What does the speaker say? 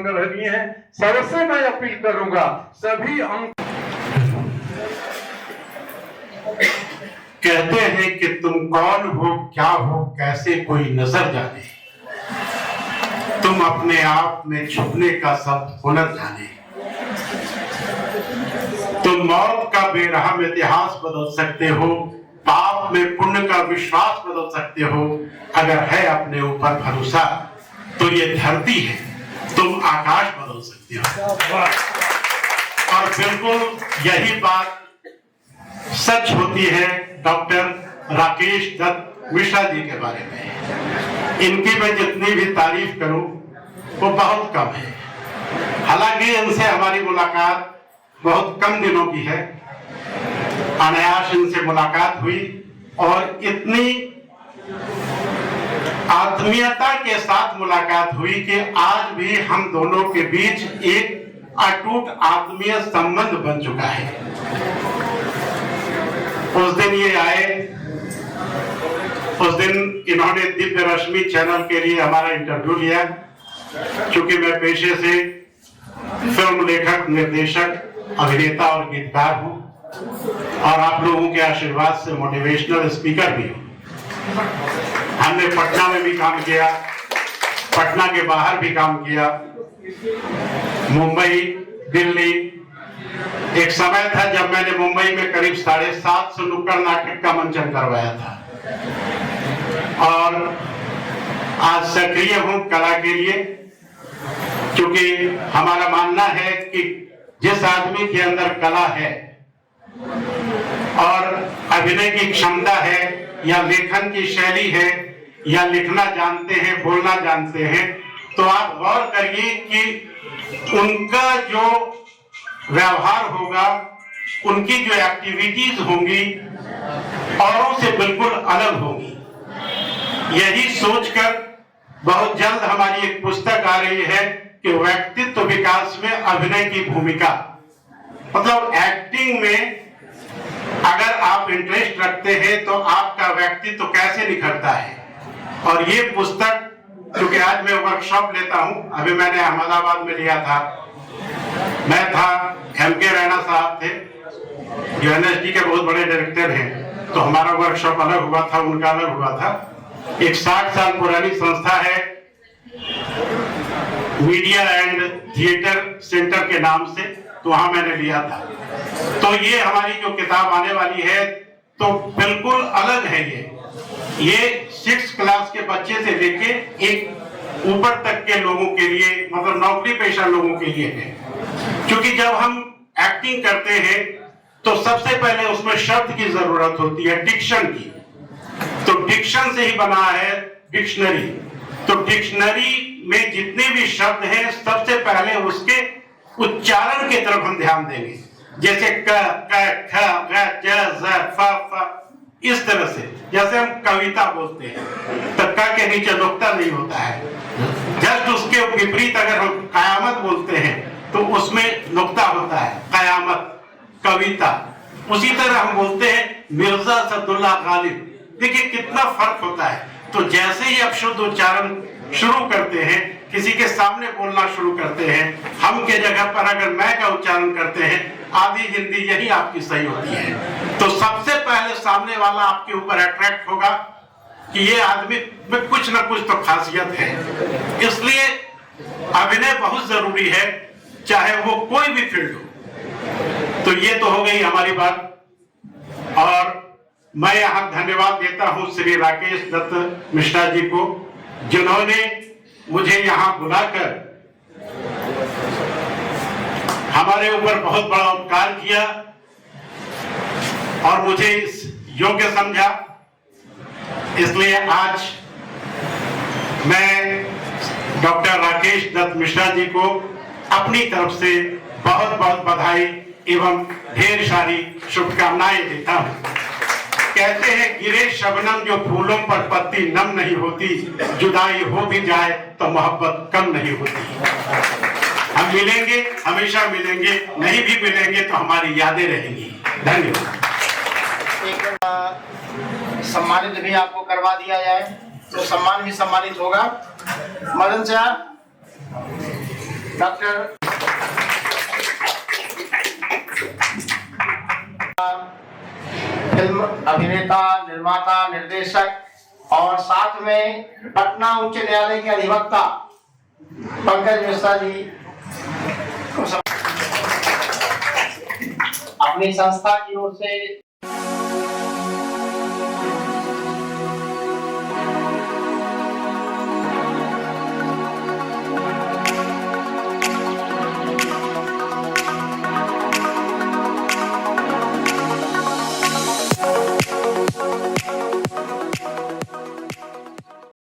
संग्रहणीय है। सबसे मैं अपील करूंगा सभी अंक। कहते हैं कि तुम कौन हो, क्या हो, कैसे कोई नजर जाने, तुम अपने आप में छुपने का सब हुनर जाने। तुम मौत का बेरहम इतिहास बदल सकते हो, पाप में पुण्य का विश्वास बदल सकते हो। अगर है अपने ऊपर भरोसा तो ये धरती है, तुम आकाश बदल सकते हो। और बिल्कुल यही बात सच होती है डॉक्टर राकेश दत्त मिश्रा जी के बारे में। इनकी मैं जितनी भी तारीफ करूं वो बहुत कम है। हालांकि इनसे हमारी मुलाकात बहुत कम दिनों की है, अनायास इनसे मुलाकात हुई और इतनी आत्मीयता के साथ मुलाकात हुई कि आज भी हम दोनों के बीच एक अटूट आत्मीय संबंध बन चुका है। उस दिन ये आए, उस दिन इन्होंने दिव्य रश्मि चैनल के लिए हमारा इंटरव्यू लिया। क्योंकि मैं पेशे से फिल्म लेखक, निर्देशक, अभिनेता और गीतकार हूं और आप लोगों के आशीर्वाद से मोटिवेशनल स्पीकर भी हूं। हमने पटना में भी काम किया, पटना के बाहर भी काम किया, मुंबई, दिल्ली। एक समय था जब मैंने मुंबई में करीब 750 नुक्कड़ नाटक का मंचन करवाया था और आज सक्रिय हूं कला के लिए। क्योंकि हमारा मानना है कि जिस आदमी के अंदर कला है और अभिनय की क्षमता है या लेखन की शैली है या लिखना जानते हैं, बोलना जानते हैं, तो आप गौर करिए कि उनका जो व्यवहार होगा, उनकी जो एक्टिविटीज होंगी औरों से बिल्कुल अलग होंगी। यही सोचकर बहुत जल्द हमारी एक पुस्तक आ रही है कि व्यक्तित्व विकास में अभिनय की भूमिका। मतलब एक्टिंग में अगर आप इंटरेस्ट रखते हैं तो आपका व्यक्तित्व कैसे निखरता है। और ये पुस्तक, क्योंकि आज मैं वर्कशॉप लेता हूं, अभी मैंने अहमदाबाद में लिया था, मैं था, एम.के. रैना साहब थे जो एनएसडी के बहुत बड़े डायरेक्टर हैं, तो हमारा वर्कशॉप अलग हुआ था, उनका अलग हुआ था। एक 60 साल पुरानी संस्था है मीडिया एंड थिएटर सेंटर के नाम से, तो वहां मैंने लिया था। तो ये हमारी जो किताब आने वाली है तो बिल्कुल अलग है। ये 6 क्लास के बच्चे से लेके एक ऊपर तक के लोगों के लिए, मतलब नौकरी पेशा लोगों के लिए है। क्योंकि जब हम एक्टिंग करते हैं तो सबसे पहले उसमें शब्द की जरूरत होती है, डिक्शन की। तो डिक्शन से ही बना है डिक्शनरी। तो डिक्शनरी में जितने भी शब्द हैं सबसे पहले उसके उच्चारण की तरफ हम ध्यान देंगे। जैसे क, ख, ग, ज, ज, फ, इस तरह से। जैसे हम कविता बोलते हैं तो क के नीचे नुक्ता नहीं होता है। जस्ट उसके विपरीत अगर हम कयामत बोलते हैं तो उसमें नुक्ता होता है, कयामत, कविता। उसी तरह हम बोलते हैं मिर्जा सदुल्ला गालिब। देखिए कितना फर्क होता है। तो जैसे ही आप शुद्ध उच्चारण शुरू करते हैं, किसी के सामने बोलना शुरू करते हैं, हम के जगह पर अगर मैं का उच्चारण करते हैं, आधी हिंदी यही आपकी सही होती है। तो सबसे पहले सामने वाला आपके ऊपर अट्रैक्ट होगा कि ये आदमी में कुछ ना कुछ तो खासियत है। इसलिए अभिनय बहुत जरूरी है, चाहे वो कोई भी फील्ड हो। तो ये तो हो गई हमारी बात। और मैं यहाँ धन्यवाद देता हूँ श्री राकेश दत्त मिश्रा जी को, जिन्होंने मुझे यहाँ बुलाकर हमारे ऊपर बहुत बड़ा उपकार किया और मुझे इस योग्य समझा। इसलिए आज मैं डॉक्टर राकेश दत्त मिश्रा जी को अपनी तरफ से बहुत बहुत बधाई एवं ढेर सारी शुभकामनाएं देता हूँ। कहते हैं गिरे शबनम जो फूलों पर पत्ती नम नहीं होती, जुदाई हो भी जाए तो मोहब्बत कम नहीं होती। हम मिलेंगे, हमेशा मिलेंगे, नहीं भी मिलेंगे तो हमारी यादें रहेंगी। धन्यवाद। सम्मानित भी आपको करवा दिया जाए तो सम्मान भी सम्मानित होगा। मदन साहब डॉक्टर फिल्म अभिनेता, निर्माता, निर्देशक और साथ में पटना उच्च न्यायालय के अधिवक्ता पंकज मिश्रा जी अपनी संस्था की ओर से